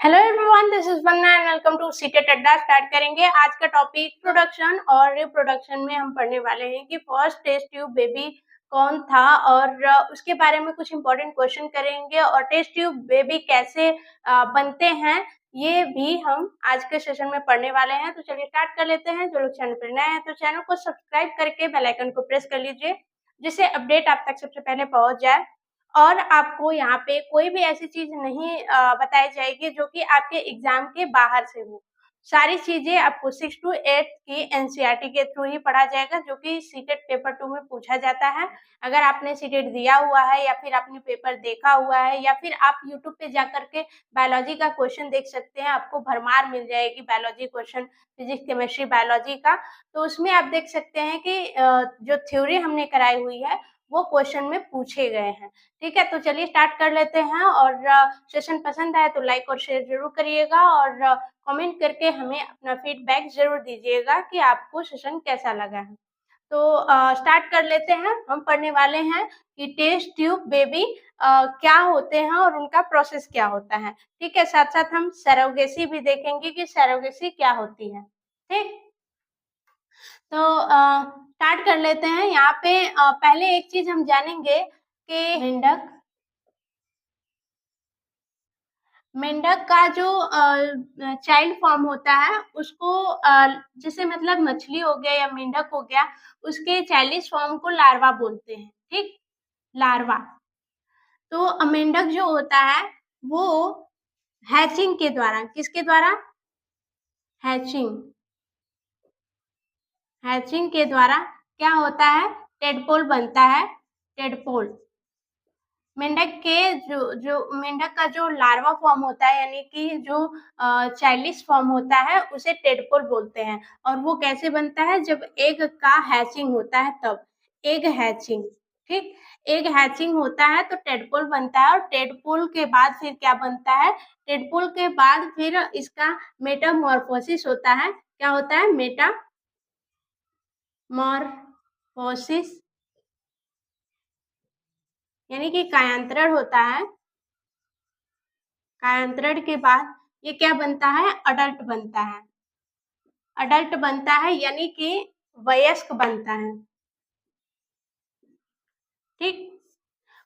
Hello everyone, this is Vandana and welcome to CTET Adda. Start करेंगे आज का टॉपिक प्रोडक्शन और रिप्रोडक्शन में हम पढ़ने वाले हैं कि फर्स्ट टेस्ट ट्यूब बेबी कौन था और उसके बारे में कुछ इंपॉर्टेंट क्वेश्चन करेंगे और टेस्ट ट्यूब बेबी कैसे बनते हैं ये भी हम आज के सेशन में पढ़ने वाले हैं। तो चलिए स्टार्ट कर लेते हैं। जो लोग चैनल पर नए हैं तो चैनल को सब्सक्राइब करके बेल आइकन को प्रेस कर लीजिए जिससे अपडेट आप तक सबसे पहले पहुंच जाए और आपको यहाँ पे कोई भी ऐसी चीज नहीं बताई जाएगी जो कि आपके एग्जाम के बाहर से हो। सारी चीजें आपको 6 to 8 की एनसीईआरटी के थ्रू ही पढ़ा जाएगा जो कि सीटेट पेपर 2 में पूछा जाता है। अगर आपने सीटेट दिया हुआ है या फिर आपने पेपर देखा हुआ है या फिर आप यूट्यूब पे जाकर के बायोलॉजी का क्वेश्चन देख सकते हैं, आपको भरमार मिल जाएगी biology question, physics chemistry biology का। तो उसमें आप देख सकते हैं कि जो थ्योरी हमने कराई हुई है वो क्वेश्चन में पूछे गए हैं। ठीक है, तो चलिए स्टार्ट कर लेते हैं और सेशन पसंद आए तो लाइक और शेयर जरूर करिएगा और कमेंट करके हमें अपना फीडबैक जरूर दीजिएगा कि आपको सेशन कैसा लगा है। तो स्टार्ट कर लेते हैं। हम पढ़ने वाले हैं कि टेस्ट ट्यूब बेबी क्या होते हैं और उनका प्रोसेस क्या होता है। ठीक है, साथ साथ हम सरोगेसी भी देखेंगे कि सरोगेसी क्या होती है। ठीक, तो स्टार्ट कर लेते हैं। यहाँ पे पहले एक चीज हम जानेंगे कि मेंढक का जो चाइल्ड फॉर्म होता है उसको जैसे मतलब मछली हो गया या मेंढक हो गया, उसके चाइल्डिश फॉर्म को लार्वा बोलते हैं। ठीक, लार्वा। तो मेंढक जो होता है वो हैचिंग के द्वारा, किसके द्वारा? हैचिंग। हैचिंग के द्वारा क्या होता है? टेडपोल बनता है। टेडपोल मेंढक के जो मेंढक का जो लार्वा फॉर्म होता है यानी कि जो चाइल्डिश फॉर्म होता है उसे टेडपोल बोलते हैं। और वो कैसे बनता है? जब एग का हैचिंग होता है तब। Egg hatching. ठीक, एग हैचिंग होता है तो टेडपोल बनता है और टेडपोल के बाद फिर क्या बनता है? टेडपोल के बाद फिर इसका मेटामॉर्फोसिस होता है। क्या होता है? मेटामॉर्फोसिस यानी कि कायांतरण होता है। कायांतरण के बाद ये क्या बनता है? अडल्ट बनता है। अडल्ट बनता है यानी कि वयस्क बनता है। ठीक,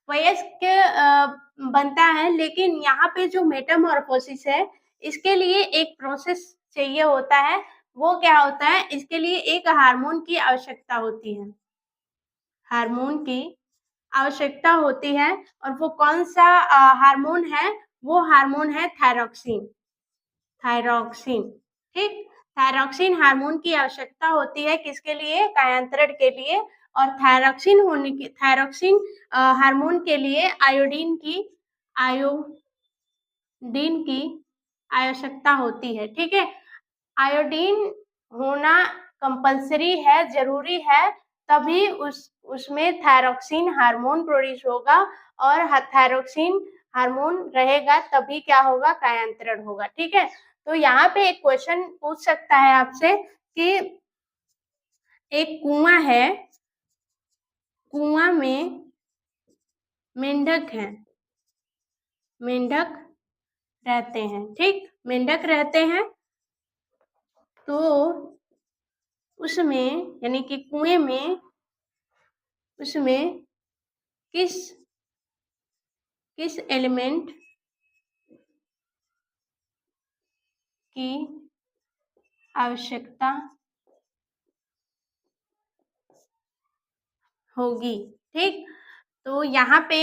वयस्क बनता है। लेकिन यहाँ पे जो मेटामॉर्फोसिस है इसके लिए एक प्रोसेस चाहिए होता है। वो क्या होता है? इसके लिए एक हार्मोन की आवश्यकता होती है। हार्मोन की आवश्यकता होती है और वो कौन सा हार्मोन है? वो हार्मोन है थायरॉक्सिन। थायरॉक्सिन। ठीक, थायरॉक्सिन हार्मोन की आवश्यकता होती है किसके लिए? कायांतरण के लिए। और थायरॉक्सिन हार्मोन के लिए आयोडीन की आवश्यकता होती है। ठीक है, आयोडीन होना कंपल्सरी है, जरूरी है, तभी उसमें थायरॉक्सिन हार्मोन प्रोड्यूस होगा और थायरॉक्सिन हार्मोन रहेगा तभी क्या होगा? कायांतरण होगा। ठीक है, तो यहाँ पे एक क्वेश्चन पूछ सकता है आपसे कि एक कुआं है, कुआं में मेंढक है, मेंढक रहते हैं। ठीक, मेंढक रहते हैं तो उसमें यानी कि कुएं में उसमें किस किस एलिमेंट की आवश्यकता होगी? ठीक, तो यहाँ पे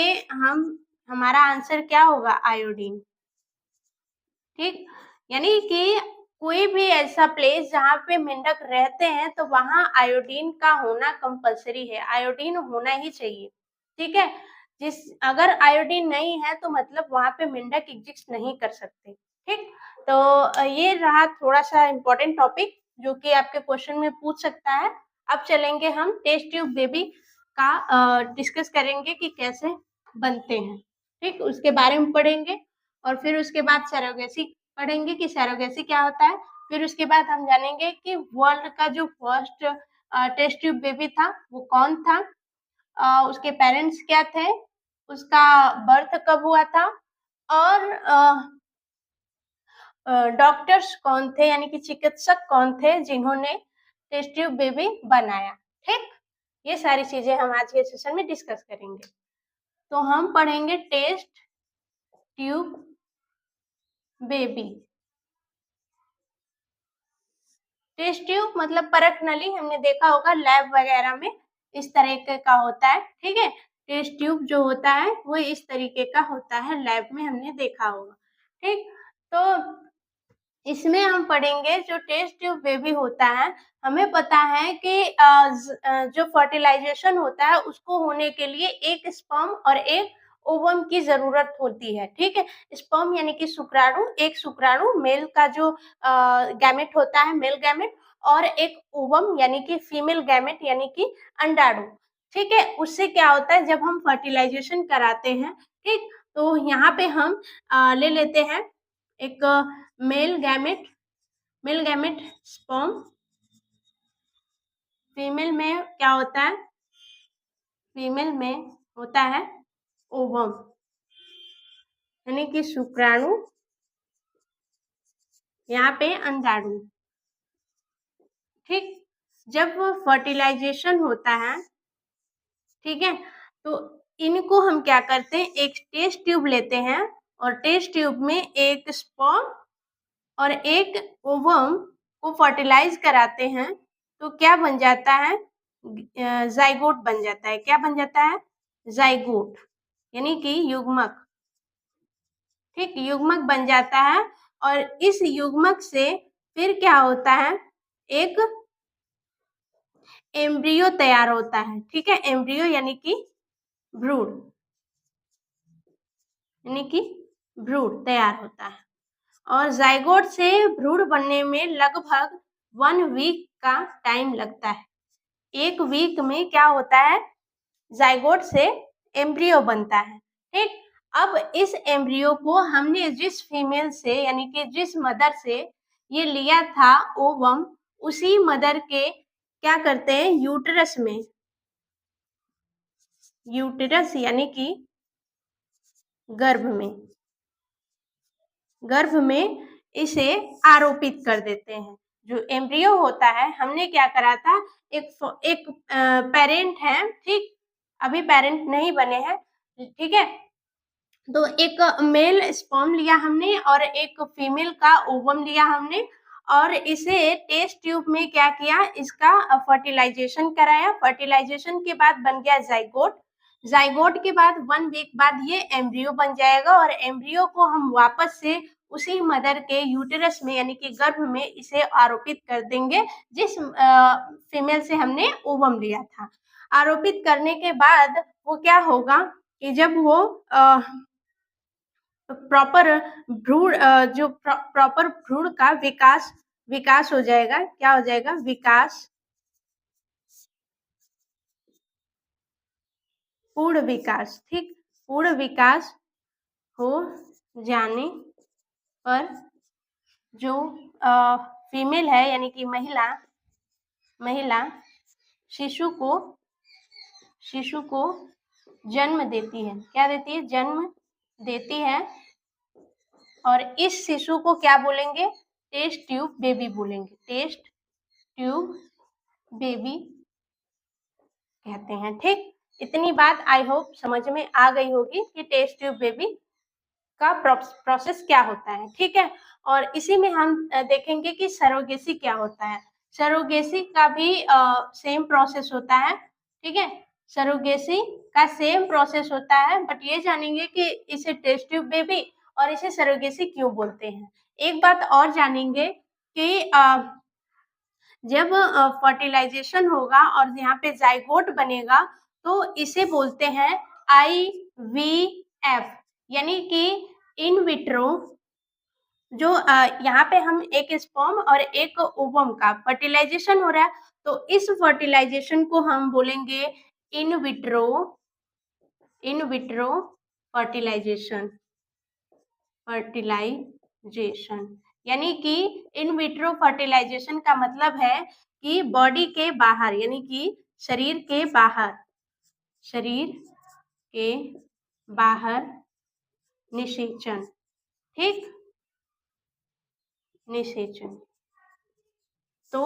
हमारा आंसर क्या होगा? आयोडीन। ठीक, यानी कि कोई भी ऐसा प्लेस जहाँ पे मेंढक रहते हैं तो वहां आयोडीन का होना कंपलसरी है। आयोडीन होना ही चाहिए। ठीक है, अगर आयोडीन नहीं है तो मतलब वहां पे मेंढक एग्जिस्ट नहीं कर सकते। ठीक, तो ये रहा थोड़ा सा इम्पोर्टेंट टॉपिक जो कि आपके क्वेश्चन में पूछ सकता है। अब चलेंगे हम टेस्ट ट्यूब बेबी का डिस्कस करेंगे कि कैसे बनते हैं। ठीक, उसके बारे में पढ़ेंगे और फिर उसके बाद सरोगेसी पढ़ेंगे कि सरोगेसी क्या होता है। फिर उसके बाद हम जानेंगे कि वर्ल्ड का जो फर्स्ट टेस्ट ट्यूब बेबी था वो कौन था, उसके पेरेंट्स क्या थे, उसका बर्थ कब हुआ था और डॉक्टर्स कौन थे, यानी कि चिकित्सक कौन थे जिन्होंने टेस्ट ट्यूब बेबी बनाया। ठीक, ये सारी चीजें हम आज के सेशन में डिस्कस करेंगे। तो हम पढ़ेंगे test tube baby. Test tube मतलब परख नली, हमने देखा होगा लैब वगैरह में इस तरीके का होता है। ठीक है, टेस्ट ट्यूब जो होता है वो इस तरीके का होता है, लैब में हमने देखा होगा। ठीक, तो इसमें हम पढ़ेंगे जो टेस्ट ट्यूब बेबी होता है, हमें पता है कि जो फर्टिलाइजेशन होता है उसको होने के लिए एक स्पर्म और एक ओवम की जरूरत होती है। ठीक है, स्पर्म यानी कि शुक्राणु, एक शुक्राणु मेल का जो गैमेट होता है, मेल गैमेट, और एक ओवम यानी कि फीमेल गैमेट यानी कि अंडाणु। ठीक है, उससे क्या होता है जब हम फर्टिलाइजेशन कराते हैं, ठीक, तो यहाँ पे हम ले लेते हैं एक मेल गैमेट स्पर्म, फीमेल में क्या होता है, फीमेल में होता है ओवम यानी कि शुक्राणु, यहाँ पे अंडाणु। ठीक, जब फर्टिलाइजेशन होता है, ठीक है, तो इनको हम क्या करते हैं, एक टेस्ट ट्यूब लेते हैं और टेस्ट ट्यूब में एक स्पर्म और एक ओवम को फर्टिलाइज कराते हैं, तो क्या बन जाता है, जाइगोट बन जाता है। क्या बन जाता है, जाइगोट यानी कि युग्मक। ठीक, युग्मक बन जाता है और इस युग्मक से फिर क्या होता है, एक एम्ब्रियो तैयार होता है। ठीक है, एम्ब्रियो यानी कि भ्रूण, यानी कि भ्रूण तैयार होता है और जाइगोट से भ्रूण बनने में लगभग 1 वीक का टाइम लगता है। 1 वीक में क्या होता है, जाइगोट से एम्ब्रियो बनता है। ठीक, अब इस एम्ब्रियो को हमने जिस फीमेल से यानी कि जिस मदर से ये लिया था ओवम, उसी मदर के क्या करते हैं, यूटेरस में, यूटेरस यानी कि गर्भ में इसे आरोपित कर देते हैं। जो एम्ब्रियो होता है, हमने क्या करा था, एक पेरेंट है, ठीक, अभी पेरेंट नहीं बने हैं, ठीक है, तो एक मेल स्पर्म लिया हमने और एक फीमेल का ओवम लिया हमने और इसे टेस्ट ट्यूब में क्या किया, इसका फर्टिलाइजेशन कराया। फर्टिलाइजेशन के बाद बन गया जाइगोट। जाइगोट के बाद 1 वीक बाद ये एम्ब्रियो बन जाएगा और एम्ब्रियो को हम वापस से उसी मदर के यूटेरस में यानी कि गर्भ में इसे आरोपित कर देंगे, जिस फीमेल से हमने ओवम लिया था। आरोपित करने के बाद वो क्या होगा कि जब वो प्रॉपर भ्रूण जो प्रॉपर भ्रूण का विकास हो जाएगा, क्या हो जाएगा, विकास, पूर्ण विकास। ठीक, पूर्ण विकास हो जाने पर जो फीमेल है यानी कि महिला शिशु को जन्म देती है। क्या देती है, जन्म देती है और इस शिशु को क्या बोलेंगे, टेस्ट ट्यूब बेबी बोलेंगे, टेस्ट ट्यूब बेबी कहते हैं। ठीक, इतनी बात आई होप समझ में आ गई होगी कि टेस्ट ट्यूब बेबी का प्रोसेस क्या होता है। ठीक है, और इसी में हम देखेंगे कि सरोगेसी क्या होता है। सरोगेसी का भी सेम प्रोसेस होता है। ठीक है, सरोगेसी का सेम प्रोसेस होता है, बट ये जानेंगे कि इसे टेस्ट ट्यूब बेबी और इसे सरोगेसी क्यों बोलते हैं। एक बात और जानेंगे कि जब फर्टिलाइजेशन होगा और यहाँ पे जाइगोट बनेगा तो इसे बोलते हैं IVF, यानी कि इन विट्रो। जो यहाँ पे हम एक स्पर्म और एक ओवम का फर्टिलाइजेशन हो रहा है, तो इस फर्टिलाइजेशन को हम बोलेंगे इन विट्रो फर्टिलाइजेशन यानी कि इन विट्रो फर्टिलाइजेशन का मतलब है कि बॉडी के बाहर यानी कि शरीर के बाहर निषेचन। ठीक, निषेचन। तो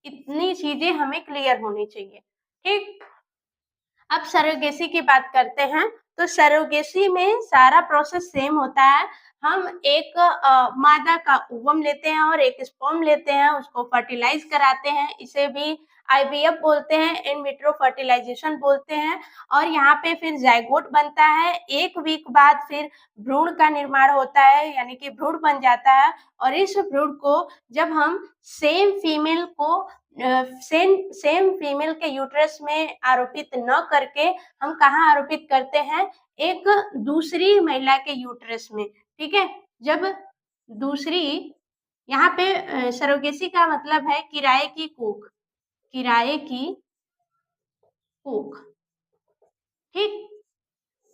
इतनी चीजें हमें क्लियर होनी चाहिए, ठीक। अब सरोगेसी की बात करते हैं। तो सरोगेसी में सारा प्रोसेस सेम होता है। हम एक मादा का ओवम लेते हैं और एक स्पर्म लेते हैं, उसको फर्टिलाइज कराते हैं। इसे भी आईवीएफ बोलते हैं, इन विट्रो फर्टिलाइजेशन बोलते हैं। और यहाँ पे फिर जाइगोट बनता है। 1 वीक बाद फिर भ्रूण का निर्माण होता है, यानी कि भ्रूण बन जाता है। और इस भ्रूण को जब हम सेम फीमेल के यूट्रस में आरोपित न करके हम कहाँ आरोपित करते हैं, एक दूसरी महिला के यूट्रस में, ठीक है। जब दूसरी, यहाँ पे सरोगेसी का मतलब है किराए की कोख, किराए की कोख, ठीक।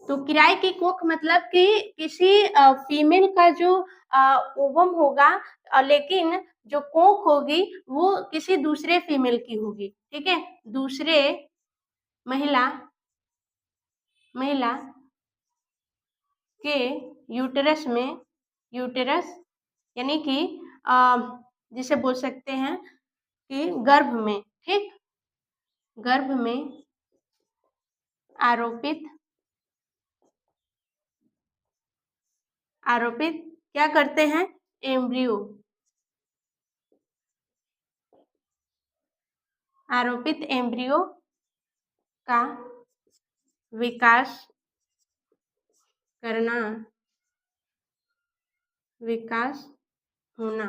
तो किराए की कोख मतलब कि किसी फीमेल का जो ओवम होगा, लेकिन जो कोख होगी वो किसी दूसरे फीमेल की होगी, ठीक है। दूसरे महिला के यूटेरस में, यूटेरस यानी कि जिसे बोल सकते हैं कि गर्भ में, ठीक, गर्भ में आरोपित क्या करते हैं, एम्ब्रियो, आरोपित एम्ब्रियो का विकास करना, विकास होना,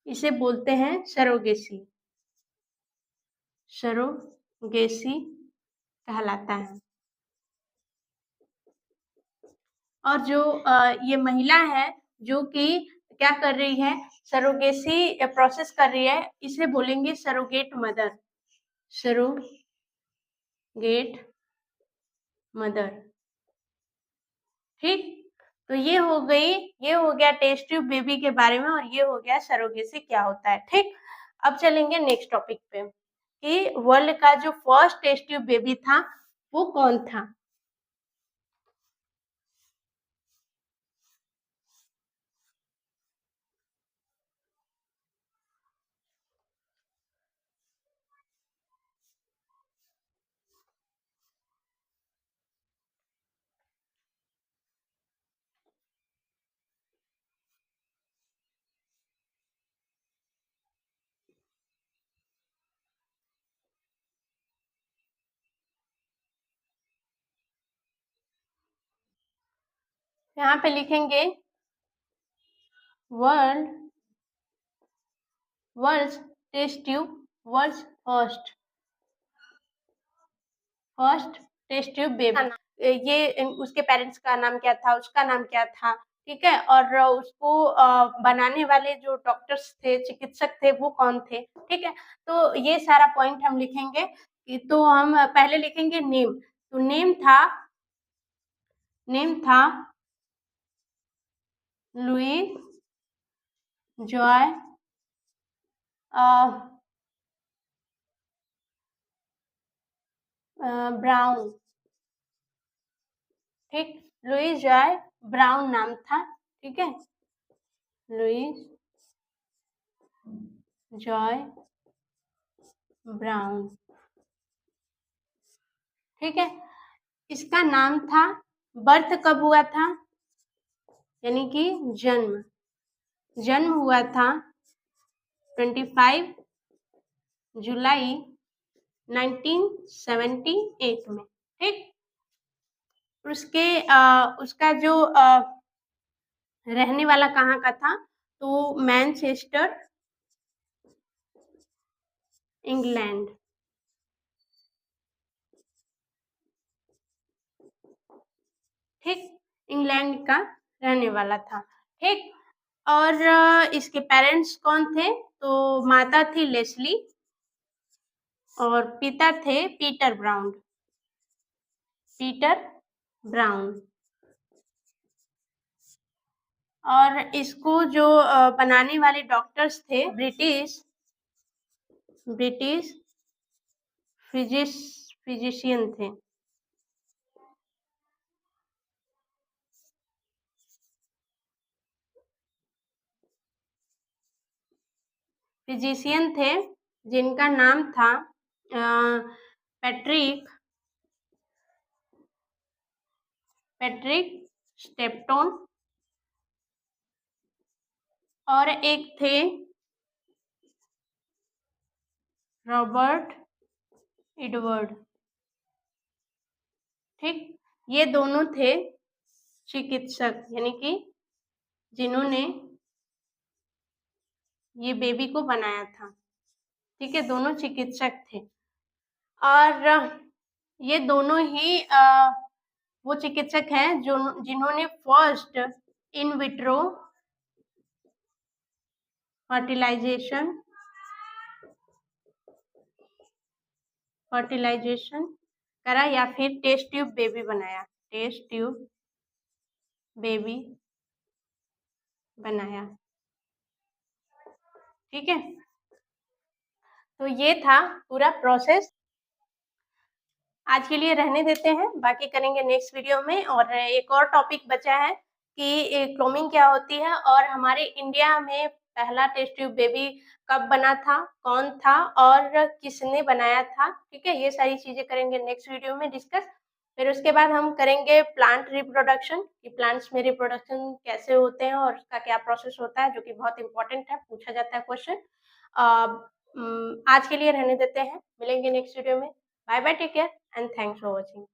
इसे बोलते हैं सरोगेसी, सरोगेसी कहलाता है। और जो ये महिला है जो कि क्या कर रही है, सरोगेसी प्रोसेस कर रही है, इसे बोलेंगे सरोगेट मदर, सरोगेट मदर, ठीक। तो ये हो गया टेस्ट ट्यूब बेबी के बारे में, और ये हो गया सरोगेसी क्या होता है, ठीक। अब चलेंगे नेक्स्ट टॉपिक पे कि वर्ल्ड का जो फर्स्ट टेस्ट ट्यूब बेबी था वो कौन था। यहाँ पे लिखेंगे world test tube, world first test tube baby. ये उसके पेरेंट्स का नाम क्या था, उसका नाम क्या था, ठीक है। और उसको बनाने वाले जो डॉक्टर्स थे, चिकित्सक थे, वो कौन थे, ठीक है। तो ये सारा पॉइंट हम लिखेंगे। तो हम पहले लिखेंगे नेम। तो नेम था लुई जॉय ब्राउन, ठीक। लुई जॉय ब्राउन नाम था, ठीक है। लुई जॉय ब्राउन, ठीक है। इसका नाम था, बर्थ कब हुआ था, यानी कि जन्म हुआ था 25 जुलाई 1978 में, ठीक। उसका जो रहने वाला कहाँ का था, तो मैनचेस्टर, इंग्लैंड, ठीक। इंग्लैंड का रहने वाला था, ठीक। और इसके पेरेंट्स कौन थे, तो माता थी लेस्ली और पिता थे पीटर ब्राउन। और इसको जो बनाने वाले डॉक्टर्स थे, ब्रिटिश फिजिशियन थे, फिजिशियन थे जिनका नाम था पैट्रिक स्टेप्टन, और एक थे रॉबर्ट एडवर्ड। ठीक, ये दोनों थे चिकित्सक, यानी कि जिन्होंने ये बेबी को बनाया था। ठीक है, दोनों चिकित्सक थे और ये दोनों ही वो चिकित्सक हैं जो जिन्होंने फर्स्ट इन विट्रो फर्टिलाइजेशन करा या फिर टेस्ट ट्यूब बेबी बनाया, टेस्ट ट्यूब बेबी बनाया। ठीक है, तो ये था पूरा प्रोसेस। आज के लिए रहने देते हैं, बाकी करेंगे नेक्स्ट वीडियो में। और एक और टॉपिक बचा है कि क्लोमिंग क्या होती है और हमारे इंडिया में पहला टेस्ट ट्यूब बेबी कब बना था, कौन था और किसने बनाया था। ठीक है, ये सारी चीजें करेंगे नेक्स्ट वीडियो में डिस्कस। फिर उसके बाद हम करेंगे प्लांट रिप्रोडक्शन, कि प्लांट्स में रिप्रोडक्शन कैसे होते हैं और उसका क्या प्रोसेस होता है, जो कि बहुत इंपॉर्टेंट है, पूछा जाता है क्वेश्चन। आज के लिए रहने देते हैं, मिलेंगे नेक्स्ट वीडियो में। Bye bye, take care and thanks for watching.